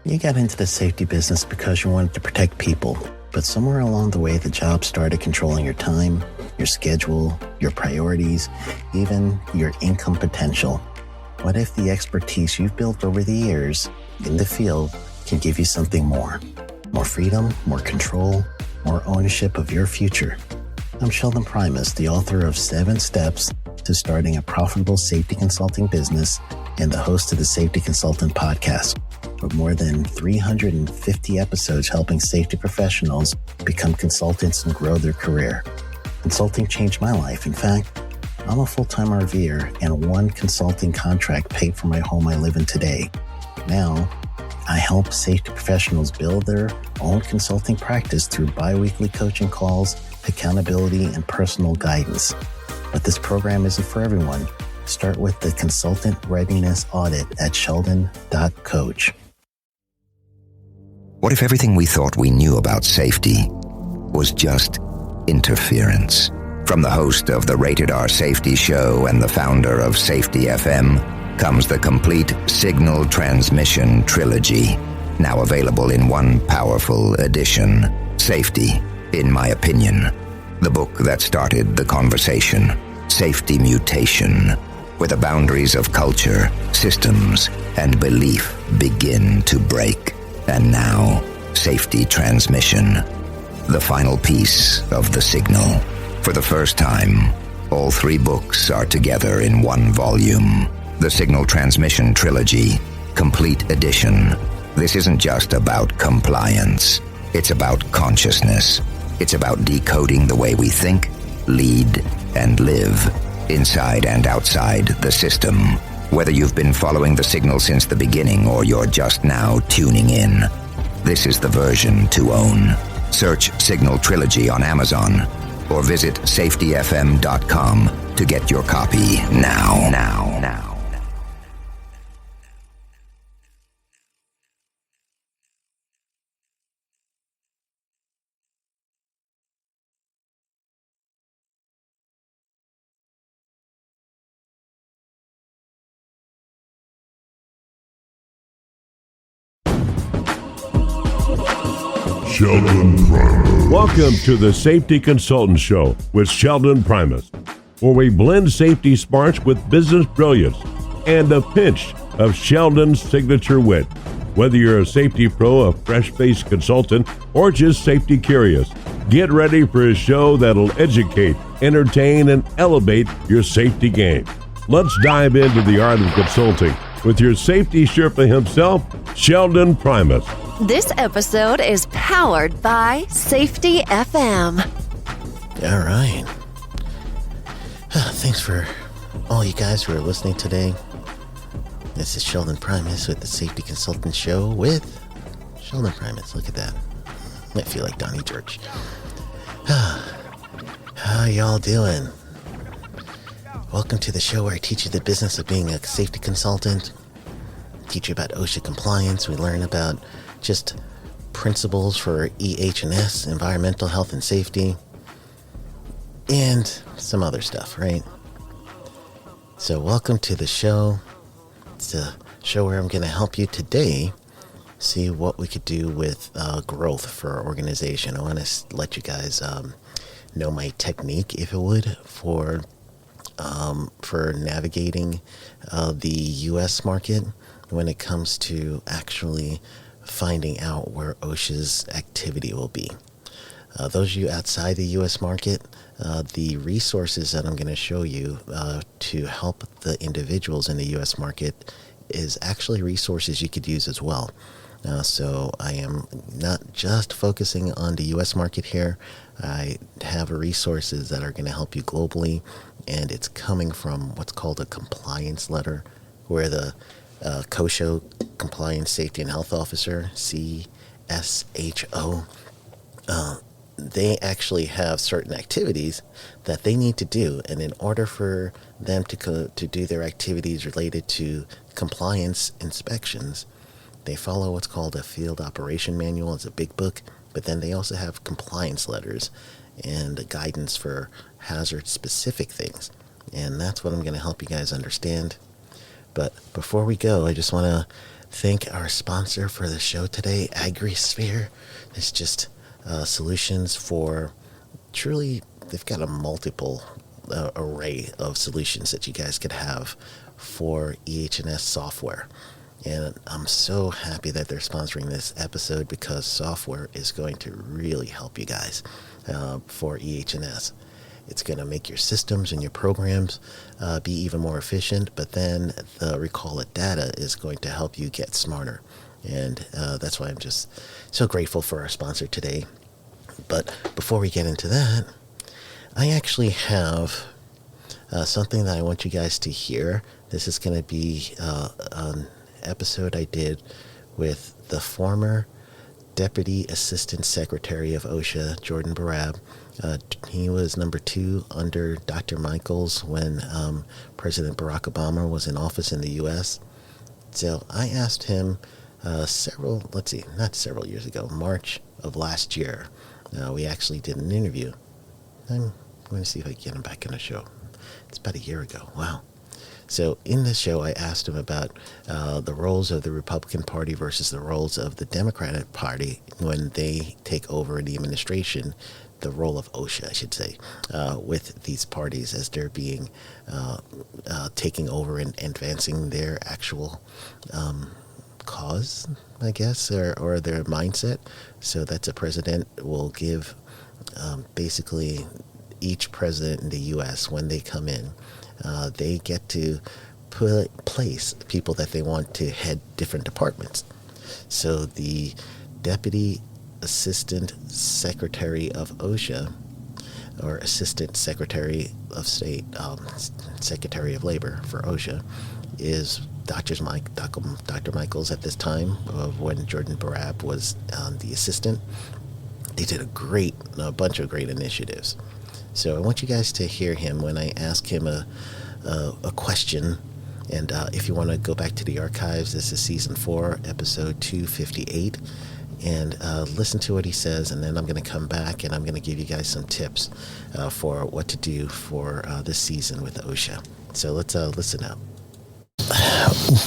You got into the safety business because you wanted to protect people, but somewhere along the way, the job started controlling your time, your schedule, your priorities, even your income potential. What if the expertise you've built over the years in the field can give you something more? More freedom, more control, more ownership of your future. I'm Sheldon Primus, the author of 7 Steps to Starting a Profitable Safety Consulting Business and the host of the Safety Consultant Podcast, with more than 350 episodes helping safety professionals become consultants and grow their career. Consulting changed my life. In fact, I'm a full-time RVer, and one consulting contract paid for my home I live in today. Now, I help safety professionals build their own consulting practice through bi-weekly coaching calls, accountability, and personal guidance. But this program isn't for everyone. Start with the Consultant Readiness Audit at sheldon.coach. What if everything we thought we knew about safety was just interference? From the host of the Rated R Safety Show and the founder of Safety FM comes the complete Signal Transmission Trilogy, now available in one powerful edition. Safety, in my opinion, the book that started the conversation. Safety Mutation, where the boundaries of culture, systems, and belief begin to break. And now, Safety Transmission, the final piece of the signal. For the first time, all 3 books are together in one volume. The Signal Transmission Trilogy, Complete Edition. This isn't just about compliance. It's about consciousness. It's about decoding the way we think, lead, and live, inside and outside the system. Whether you've been following the signal since the beginning or you're just now tuning in, this is the version to own. Search Signal Trilogy on Amazon or visit safetyfm.com to get your copy now. Sheldon Primus. Welcome to the Safety Consultant Show with Sheldon Primus, where we blend safety smarts with business brilliance and a pinch of Sheldon's signature wit. Whether you're a safety pro, a fresh-faced consultant, or just safety curious, get ready for a show that'll educate, entertain, and elevate your safety game. Let's dive into the art of consulting with your safety Sherpa himself, Sheldon Primus. This episode is powered by Safety FM. All right. Thanks for all you guys who are listening today. This is Sheldon Primus with the Safety Consultant Show with Sheldon Primus. Look at that. I feel like Donnie Church. How y'all doing? Welcome to the show where I teach you the business of being a safety consultant. Teach you about OSHA compliance. We learn about just principles for EH&S, environmental health and safety, and some other stuff, right? So welcome to the show. It's a show where I'm going to help you today see what we could do with growth for our organization. I want to let you guys know my technique, if it would, for navigating the U.S. market when it comes to actually finding out where OSHA's activity will be. Those of you outside the U.S. market, the resources that I'm going to show you to help the individuals in the U.S. market is actually resources you could use as well. So I am not just focusing on the U.S. market here. I have resources that are going to help you globally, and it's coming from what's called a compliance letter, where the COSHO, Compliance, Safety, and Health Officer, CSHO, they actually have certain activities that they need to do, and in order for them to do their activities related to compliance inspections, they follow what's called a field operation manual. It's a big book, but then they also have compliance letters and guidance for hazard-specific things, and that's what I'm going to help you guys understand. But before we go, I just want to thank our sponsor for the show today, AgriSphere. It's just solutions for truly, they've got a multiple array of solutions that you guys could have for EH&S software. And I'm so happy that they're sponsoring this episode because software is going to really help you guys for EH&S. It's going to make your systems and your programs be even more efficient, but then the recall of data is going to help you get smarter. And that's why I'm just so grateful for our sponsor today. But before we get into that, I actually have something that I want you guys to hear. This is going to be an episode I did with the former Deputy Assistant Secretary of OSHA, Jordan Barab. He was number 2 under Dr. Michaels when President Barack Obama was in office in the U.S. So I asked him not several years ago, March of last year. We actually did an interview. I'm going to see if I can get him back on the show. It's about a year ago. Wow. So in this show, I asked him about the roles of the Republican Party versus the roles of the Democratic Party when they take over the administration, the role of OSHA, I should say, with these parties as they're being taking over and advancing their actual cause, I guess, or their mindset. So that's a president will give basically each president in the U.S., when they come in, they get to place people that they want to head different departments. So the Deputy Assistant Secretary of OSHA, or Assistant Secretary of State, Secretary of Labor for OSHA, is Dr. Michaels at this time, of when Jordan Barab was the assistant. They did a bunch of great initiatives. So I want you guys to hear him when I ask him a question. And if you want to go back to the archives, this is Season 4, Episode 258. And listen to what he says, and then I'm going to come back and I'm going to give you guys some tips for what to do for this season with OSHA. So let's listen up.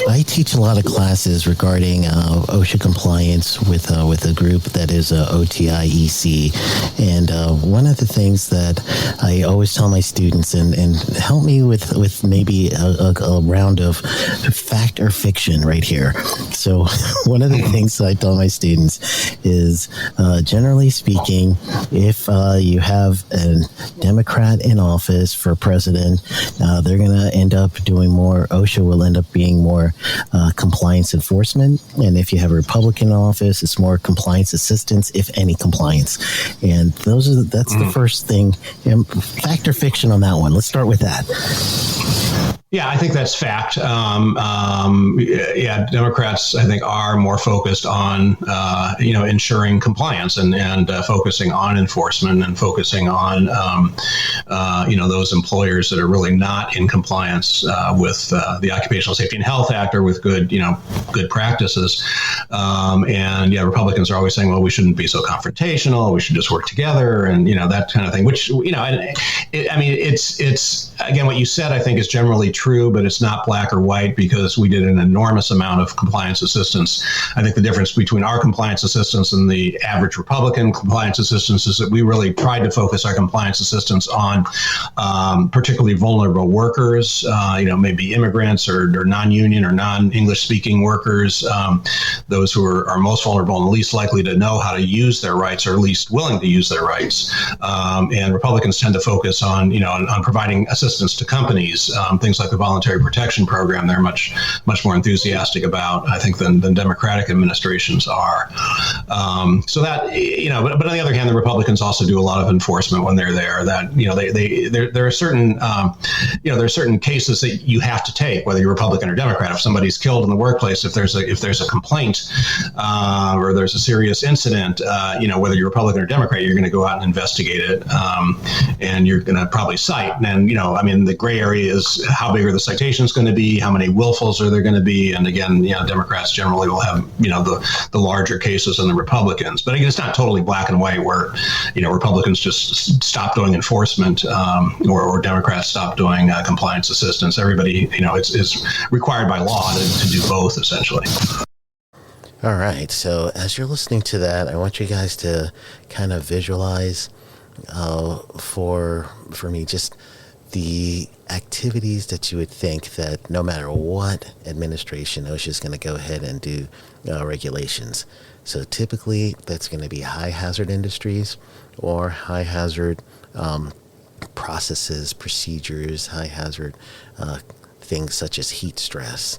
I teach a lot of classes regarding OSHA compliance with a group that is OTIEC, and one of the things that I always tell my students, and help me with maybe a round of fact or fiction right here. So one of the things I tell my students is, generally speaking, if you have a Democrat in office for president, they're going to end up doing more. OSHA will end up being more compliance enforcement, and if you have a Republican in office, it's more compliance assistance, if any compliance. And that's the first thing. Fact or fiction on that one? Let's start with that. Yeah, I think that's fact. Democrats, I think, are more focused on, ensuring compliance and focusing on enforcement and focusing on, those employers that are really not in compliance with the Occupational Safety and Health Act or with good practices. Republicans are always saying, well, we shouldn't be so confrontational. We should just work together, and that kind of thing. Which it's again, what you said, I think, is generally true, but it's not black or white, because we did an enormous amount of compliance assistance. I think the difference between our compliance assistance and the average Republican compliance assistance is that we really tried to focus our compliance assistance on particularly vulnerable workers, maybe immigrants or non-union or non-English speaking workers, those who are most vulnerable and least likely to know how to use their rights, or least willing to use their rights. And Republicans tend to focus on providing assistance to companies, things like the Voluntary Protection Program. They're much more enthusiastic about, I think, than Democratic administrations are. So that, but on the other hand, the Republicans also do a lot of enforcement when they're there. That there are certain cases that you have to take, whether you're Republican or Democrat. If somebody's killed in the workplace, if there's a complaint or there's a serious incident, whether you're Republican or Democrat, you're going to go out and investigate it, and you're going to probably cite. And the gray area is how big are the citations going to be, how many willfuls are there going to be, and again, Democrats generally will have the larger cases than the Republicans. But again, it's not totally black and white where Republicans just stop doing enforcement or Democrats stop doing compliance assistance. Everybody it's required by law to do both, essentially. All right. So as you're listening to that, I want you guys to kind of visualize for me just the activities that you would think that no matter what administration, OSHA is going to go ahead and do regulations. So typically that's going to be high hazard industries or high hazard processes, procedures, high hazard things such as heat stress,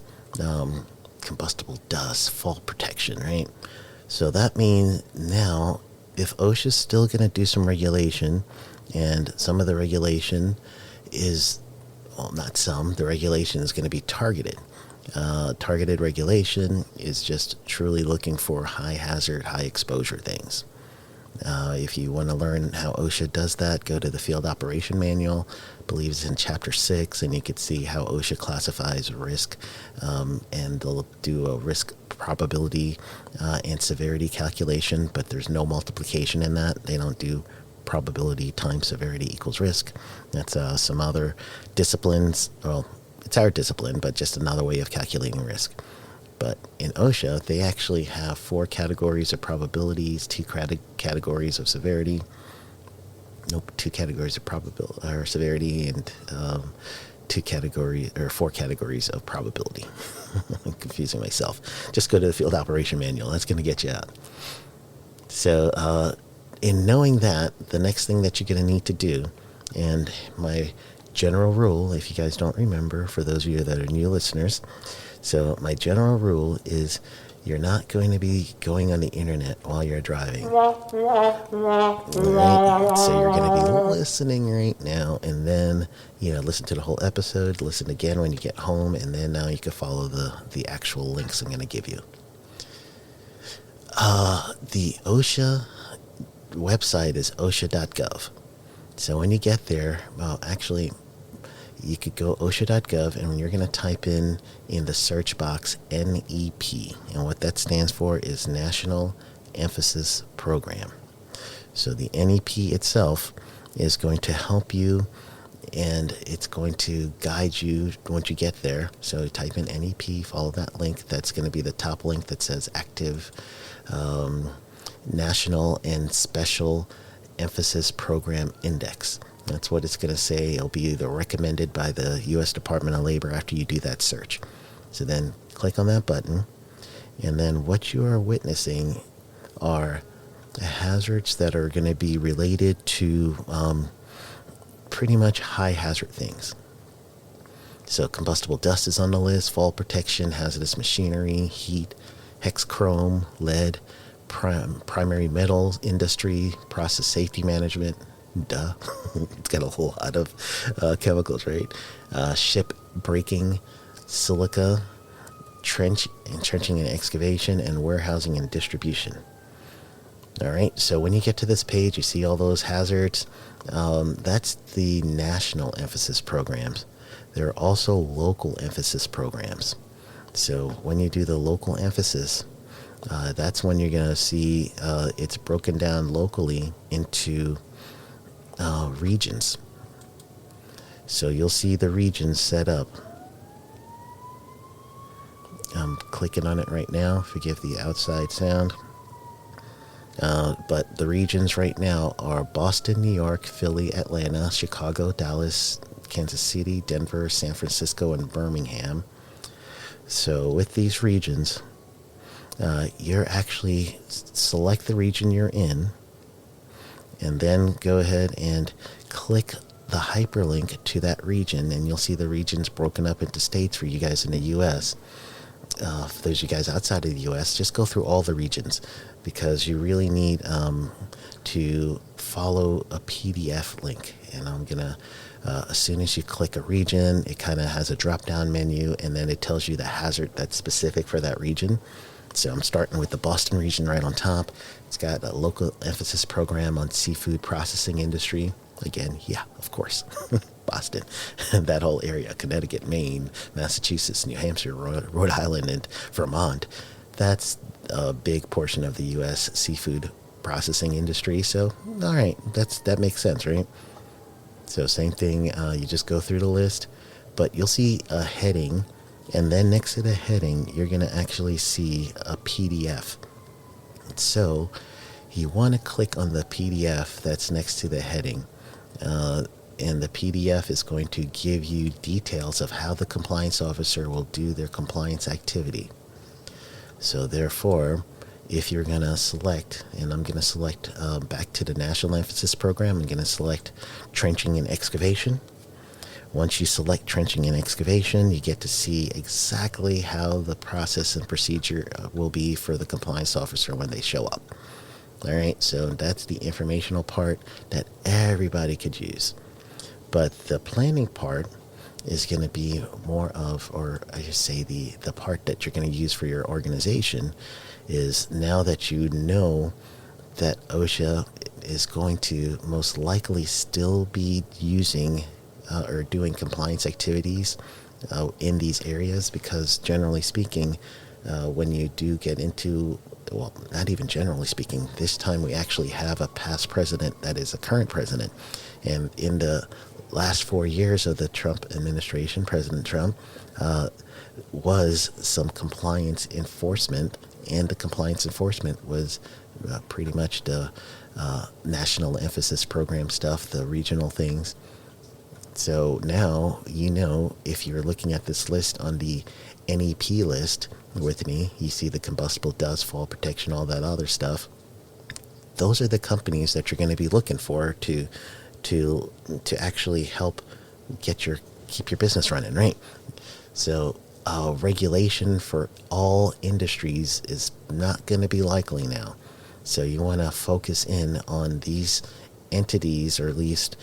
combustible dust, fall protection, right? So that means now if OSHA is still going to do some regulation, and some of the regulation is, well, not some, the regulation is going to be targeted. Targeted regulation is just truly looking for high hazard, high exposure things. If you want to learn how OSHA does that, go to the Field Operation Manual. I believe it's in Chapter 6, and you can see how OSHA classifies risk, and they'll do a risk probability and severity calculation, but there's no multiplication in that. They don't do probability times severity equals risk. That's some other disciplines. Well, it's our discipline, but just another way of calculating risk. But in OSHA, they actually have 4 categories of probabilities, 2 categories of severity. Nope, 2 categories of probability or severity, and 4 categories of probability. I'm confusing myself. Just go to the Field Operation Manual. That's going to get you out. So, in knowing that, the next thing that you're going to need to do, and my general rule, if you guys don't remember, for those of you that are new listeners, so my general rule is you're not going to be going on the internet while you're driving. Right? So you're going to be listening right now, and then, listen to the whole episode, listen again when you get home, and then now you can follow the actual links I'm going to give you. The OSHA website is osha.gov. So when you get there, well, actually, you could go osha.gov, and you're going to type in the search box NEP, and what that stands for is National Emphasis Program. So the NEP itself is going to help you, and it's going to guide you once you get there. So type in NEP, follow that link. That's going to be the top link that says Active National and Special Emphasis Program Index. That's what it's going to say. It'll be either recommended by the U.S. Department of Labor after you do that search. So then click on that button, and then what you are witnessing are hazards that are going to be related to pretty much high hazard things. So combustible dust is on the list, fall protection, hazardous machinery, heat, hex chrome, lead, primary metals industry, process safety management. Duh. It's got a whole lot of chemicals, right? Ship breaking, silica, trenching and excavation, and warehousing and distribution. All right, so when you get to this page, you see all those hazards. That's the national emphasis programs. There are also local emphasis programs. So when you do the local emphasis, that's when you're going to see it's broken down locally into regions. So you'll see the regions set up. I'm clicking on it right now. Forgive the outside sound. But the regions right now are Boston, New York, Philly, Atlanta, Chicago, Dallas, Kansas City, Denver, San Francisco, and Birmingham. So with these regions, you're actually select the region you're in, and then go ahead and click the hyperlink to that region, and you'll see the regions broken up into states for you guys in the U.S. For those of you guys outside of the U.S., just go through all the regions, because you really need to follow a PDF link. And I'm going to, as soon as you click a region, it kind of has a drop-down menu, and then it tells you the hazard that's specific for that region. So I'm starting with the Boston region right on top. It's got a local emphasis program on seafood processing industry. Again, yeah, of course, Boston, that whole area, Connecticut, Maine, Massachusetts, New Hampshire, Rhode Island, and Vermont. That's a big portion of the U.S. seafood processing industry. So, all right, that makes sense, right? So same thing, you just go through the list, but you'll see a heading And then next to the heading, you're going to actually see a PDF. So you want to click on the PDF that's next to the heading. And the PDF is going to give you details of how the compliance officer will do their compliance activity. So therefore, if you're going to select, and I'm going to select back to the National Emphasis Program, I'm going to select trenching and excavation. Once you select trenching and excavation, you get to see exactly how the process and procedure will be for the compliance officer when they show up. All right, so that's the informational part that everybody could use. But the planning part is going to be more of, or I should say the part that you're going to use for your organization is, now that you know that OSHA is going to most likely still be using or doing compliance activities in these areas, because generally speaking, when you do get into, well, not even generally speaking, this time we actually have a past president that is a current president. And in the last 4 years of the Trump administration, President Trump, was some compliance enforcement, and the compliance enforcement was pretty much the national emphasis program stuff, the regional things. So now, you know, if you're looking at this list on the NEP list with me, you see the combustible dust, fall protection, all that other stuff. Those are the companies that you're going to be looking for to actually help keep your business running, right? So regulation for all industries is not going to be likely now. So you want to focus in on these entities, or at least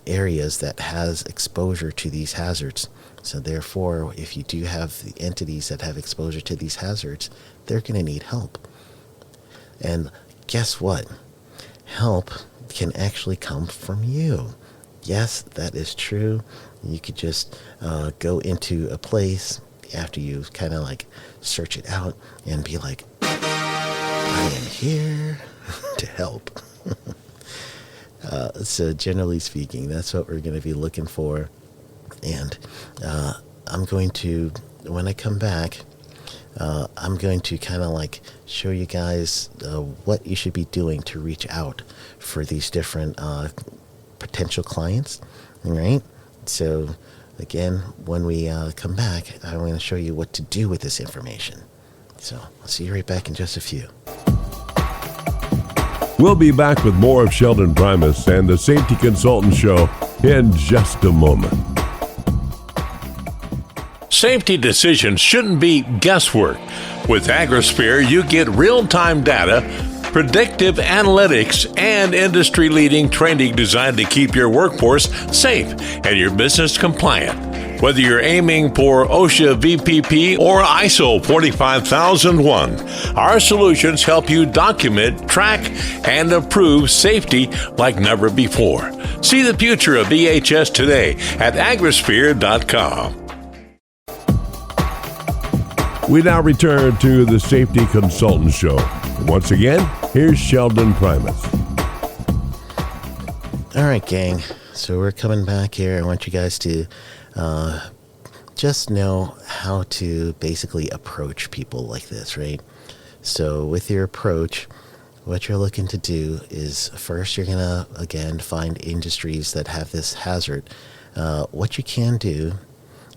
areas that has exposure to these hazards. So therefore, if you do have the entities that have exposure to these hazards, they're going to need help. And guess what? Help can actually come from you. Yes, that is true. You could just go into a place after you kind of like search it out and be like, I am here to help. So generally speaking, that's what we're going to be looking for. And I'm going to, when I come back, I'm going to kind of like show you guys what you should be doing to reach out for these different potential clients. All right. So again, when we come back, I'm going to show you what to do with this information. So I'll see you right back in just a few. We'll be back with more of Sheldon Primus and the Safety Consultant Show in just a moment. Safety decisions shouldn't be guesswork. With AgriSphere, you get real-time data, predictive analytics, and industry-leading training designed to keep your workforce safe and your business compliant. Whether you're aiming for OSHA VPP or ISO 45001, our solutions help you document, track, and approve safety like never before. See the future of EHS today at agrisphere.com. We now return to the Safety Consultant Show. Once again, here's Sheldon Primus. All right, gang. So we're coming back here. I want you guys to just know how to basically approach people like this, right? So with your approach, what you're looking to do is, first you're going to, again, find industries that have this hazard. What you can do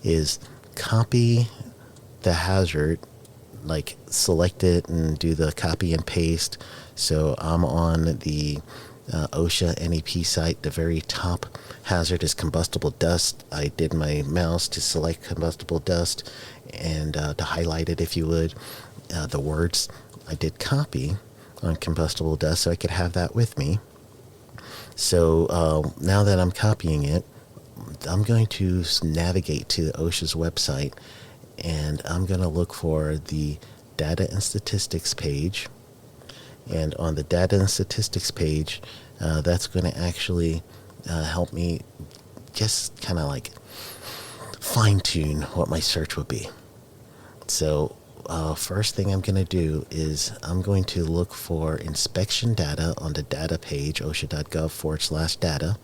is copy the hazard, like select it and do the copy and paste. So I'm on the OSHA NEP site. The very top hazard is combustible dust. I did my mouse to select combustible dust and to highlight it, if you would. The words I did copy on combustible dust so I could have that with me. So now that I'm copying it, I'm going to navigate to OSHA's website, and I'm going to look for the data and statistics page. And on the data and statistics page, that's going to actually help me just kind of like fine tune what my search would be. So first thing I'm going to do is I'm going to look for inspection data on the data page, osha.gov/data.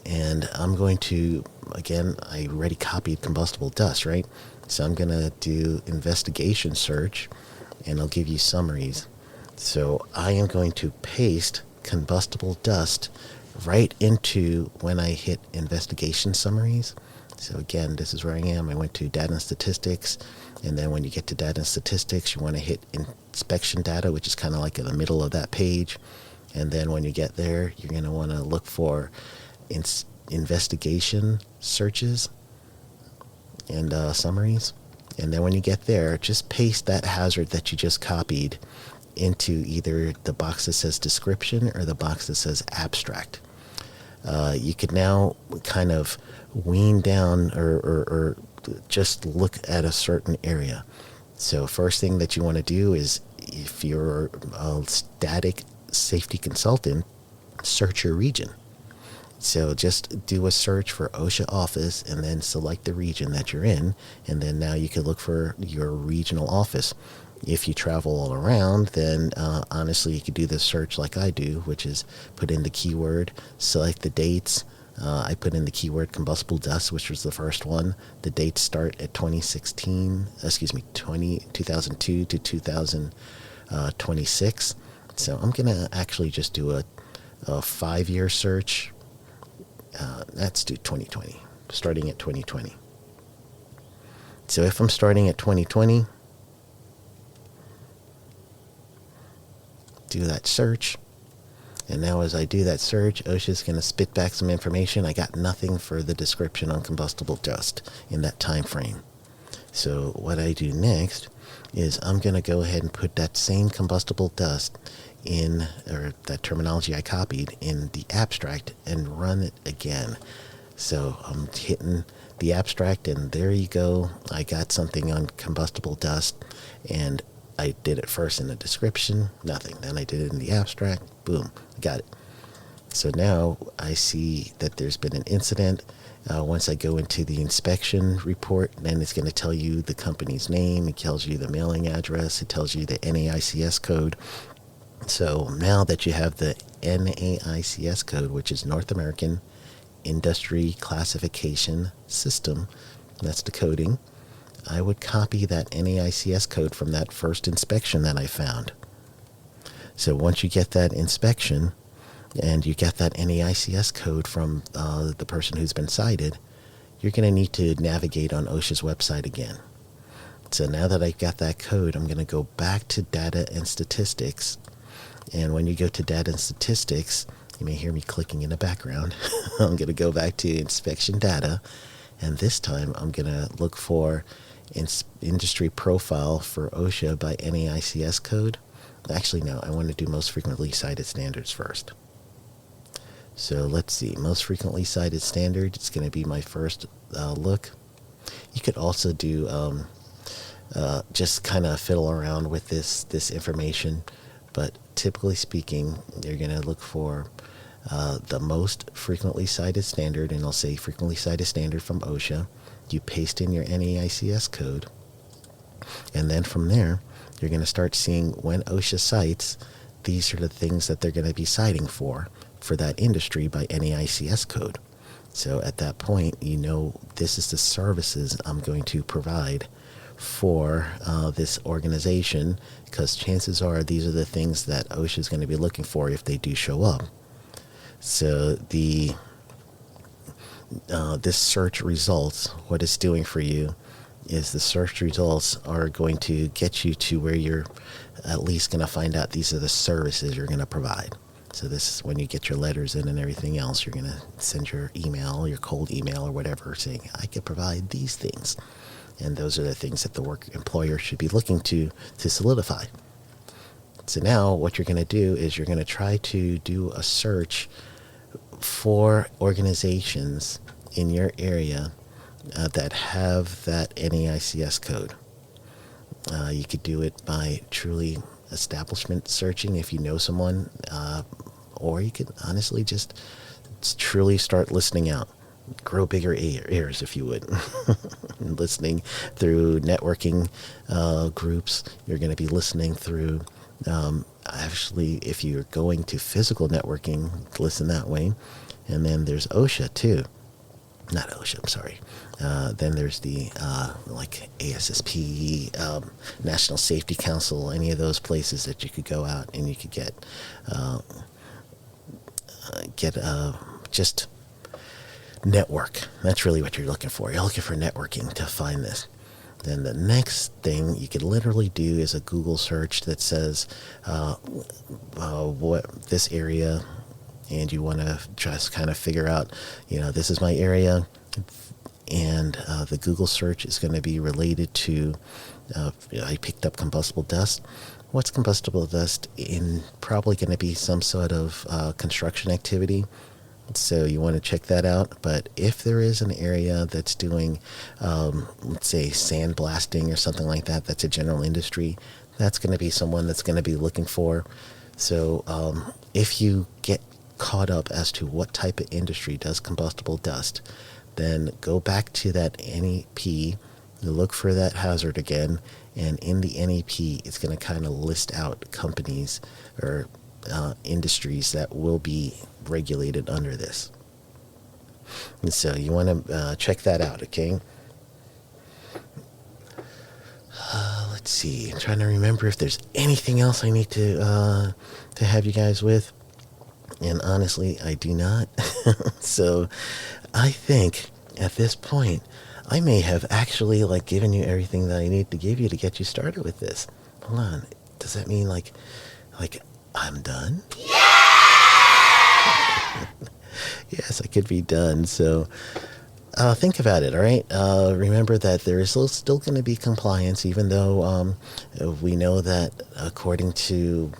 And I'm going to, again, I already copied combustible dust, right? So I'm going to do investigation search, and I'll give you summaries. So I am going to paste combustible dust right into when I hit investigation summaries. So again, this is where I am. I went to data and statistics, and then when you get to data and statistics, you want to hit inspection data, which is kind of like in the middle of that page. And then when you get there, you're going to want to look for investigation searches and summaries. And then when you get there, just paste that hazard that you just copied into either the box that says description or the box that says abstract. You could now kind of wean down or just look at a certain area. So first thing that you want to do is, if you're a static safety consultant, search your region. So just do a search for OSHA office and then select the region that you're in, and then now you can look for your regional office. If you travel all around, then honestly, you could do this search like I do, which is put in the keyword, select the dates. I put in the keyword combustible dust, which was the first one. The dates start at 2002 to 2026. So I'm going to actually just do a 5-year search. Let's do 2020, starting at 2020. So if I'm starting at 2020, do that search. And now as I do that search, OSHA's going to spit back some information. I got nothing for the description on combustible dust in that time frame. So what I do next is I'm going to go ahead and put that same combustible dust in, or that terminology I copied, in the abstract and run it again. So I'm hitting the abstract, and there you go. I got something on combustible dust, and I did it first in the description, nothing. Then I did it in the abstract, boom, got it. So now I see that there's been an incident. Once I go into the inspection report, then it's going to tell you the company's name. It tells you the mailing address. It tells you the NAICS code. So now that you have the NAICS code, which is North American Industry Classification System, that's the coding, I would copy that NAICS code from that first inspection that I found. So once you get that inspection and you get that NAICS code from the person who's been cited, you're going to need to navigate on OSHA's website again. So now that I've got that code, I'm going to go back to data and statistics. And when you go to data and statistics, you may hear me clicking in the background. I'm going to go back to inspection data. And this time I'm going to look for industry profile for OSHA by NAICS code. Actually, no, I want to do most frequently cited standards first. So let's see, most frequently cited standard, it's going to be my first look. You could also do just kind of fiddle around with this information, but typically speaking, you're going to look for the most frequently cited standard, and I'll say frequently cited standard from OSHA. You paste in your NAICS code, and then from there, you're going to start seeing when OSHA cites, these are the things that they're going to be citing for that industry by NAICS code. So at that point, you know this is the services I'm going to provide for this organization, because chances are these are the things that OSHA is going to be looking for if they do show up. So this search results, what it's doing for you is the search results are going to get you to where you're at least going to find out these are the services you're going to provide. So this is when you get your letters in and everything else, you're going to send your email, your cold email or whatever, saying, I could provide these things. And those are the things that the employer should be looking to solidify. So now what you're going to do is you're going to try to do a search for organizations in your area that have that NAICS code. You could do it by truly establishment searching if you know someone, or you could honestly just truly start listening out. Grow bigger ears, if you would. Listening through networking groups. You're going to be listening through, actually, if you're going to physical networking, listen that way. And then there's OSHA, too. not OSHA, I'm sorry. Then there's the like ASSP, National Safety Council, any of those places that you could go out and you could get just network. That's really what you're looking for. You're looking for networking to find this. Then the next thing you could literally do is a Google search that says what this area, and you want to just kind of figure out, this is my area, and the Google search is going to be related to, I picked up combustible dust. What's combustible dust? Probably going to be some sort of construction activity. So you want to check that out. But if there is an area that's doing, let's say, sandblasting or something like that, that's a general industry, that's going to be someone that's going to be looking for. So if you get caught up as to what type of industry does combustible dust, then go back to that NEP, look for that hazard again, and in the NEP, it's going to kind of list out companies or industries that will be regulated under this. And so you want to check that out, okay? Let's see. I'm trying to remember if there's anything else I need to have you guys with. And honestly, I do not. So I think at this point, I may have actually given you everything that I need to give you to get you started with this. Hold on. Does that mean like I'm done? Yeah! Yes, I could be done. So think about it, all right? Remember that there is still going to be compliance, even though we know that according to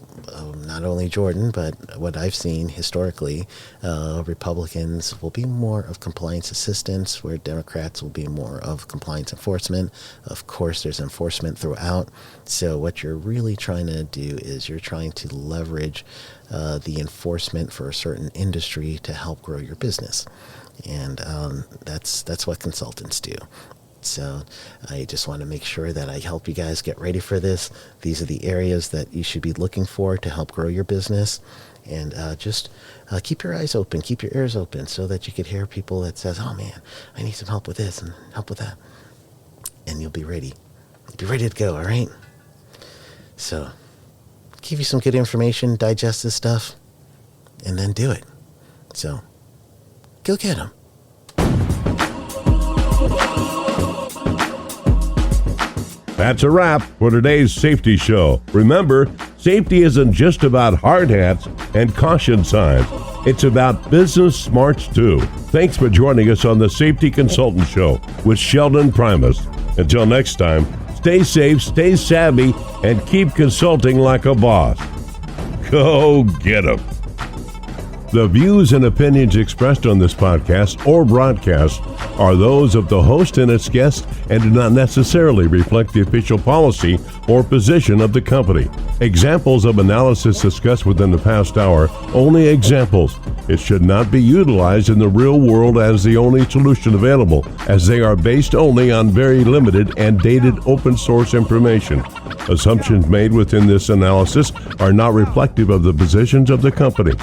not only Jordan, but what I've seen historically, Republicans will be more of compliance assistance, where Democrats will be more of compliance enforcement. Of course, there's enforcement throughout. So what you're really trying to do is you're trying to leverage the enforcement for a certain industry to help grow your business. And that's what consultants do. So I just want to make sure that I help you guys get ready for this. These are the areas that you should be looking for to help grow your business. And just keep your eyes open, keep your ears open, so that you could hear people that says, oh man, I need some help with this and help with that. And you'll be ready. You'll be ready to go, all right? So give you some good information, digest this stuff, and then do it. So go get them. That's a wrap for today's safety show. Remember, safety isn't just about hard hats and caution signs. It's about business smarts too. Thanks for joining us on the Safety Consultant Show with Sheldon Primus. Until next time, stay safe, stay savvy, and keep consulting like a boss. Go get 'em. The views and opinions expressed on this podcast or broadcast are those of the host and its guests and do not necessarily reflect the official policy or position of the company. Examples of analysis discussed within the past hour, only examples. It should not be utilized in the real world as the only solution available, as they are based only on very limited and dated open source information. Assumptions made within this analysis are not reflective of the positions of the company.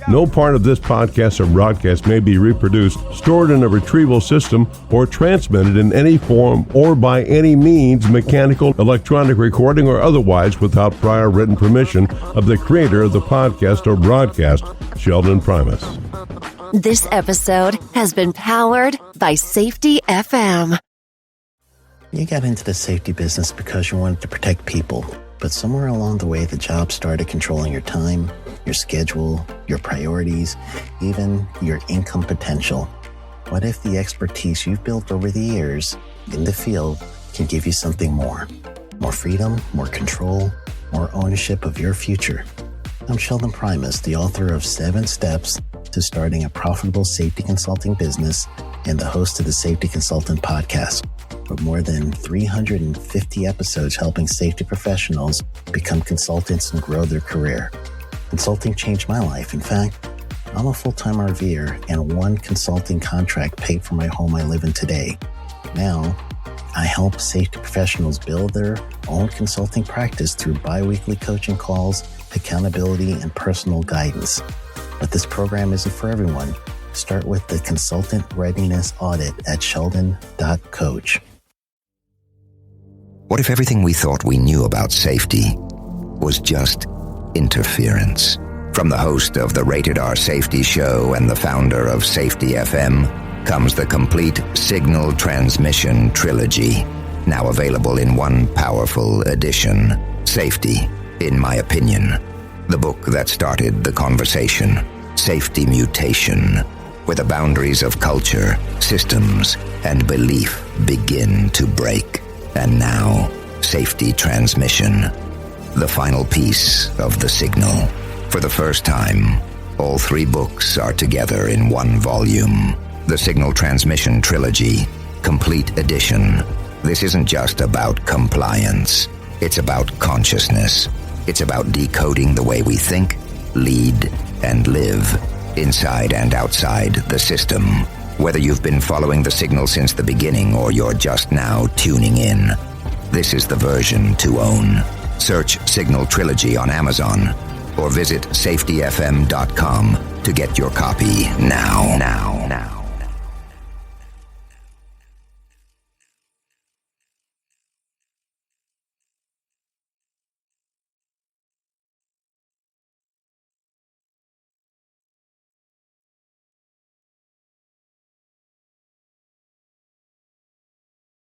No part of this podcast or broadcast may be reproduced, stored in a retrieval system, or transmitted in any form or by any means, mechanical, electronic recording, or otherwise, without prior written permission of the creator of the podcast or broadcast, Sheldon Primus. This episode has been powered by Safety FM. You got into the safety business because you wanted to protect people, but somewhere along the way, the job started controlling your time, your schedule, your priorities, even your income potential. What if the expertise you've built over the years in the field can give you something more? More freedom, more control, more ownership of your future. I'm Sheldon Primus, the author of 7 Steps to Starting a Profitable Safety Consulting Business and the host of the Safety Consultant Podcast, with more than 350 episodes helping safety professionals become consultants and grow their career. Consulting changed my life. In fact, I'm a full-time RVer, and one consulting contract paid for my home I live in today. Now, I help safety professionals build their own consulting practice through bi-weekly coaching calls, accountability, and personal guidance. But this program isn't for everyone. Start with the Consultant Readiness Audit at sheldon.coach. What if everything we thought we knew about safety was just interference? From the host of the Rated R Safety Show and the founder of Safety FM comes the complete signal transmission trilogy, now available in one powerful edition. Safety, in my opinion, the book that started the conversation. Safety Mutation, where the boundaries of culture, systems, and belief begin to break. And now, Safety Transmission, the final piece of the signal. For the first time, all three books are together in one volume. The Signal Transmission Trilogy, Complete Edition. This isn't just about compliance. It's about consciousness. It's about decoding the way we think, lead, and live, inside and outside the system. Whether you've been following the signal since the beginning or you're just now tuning in, this is the version to own. Search Signal Trilogy on Amazon or visit safetyfm.com to get your copy now.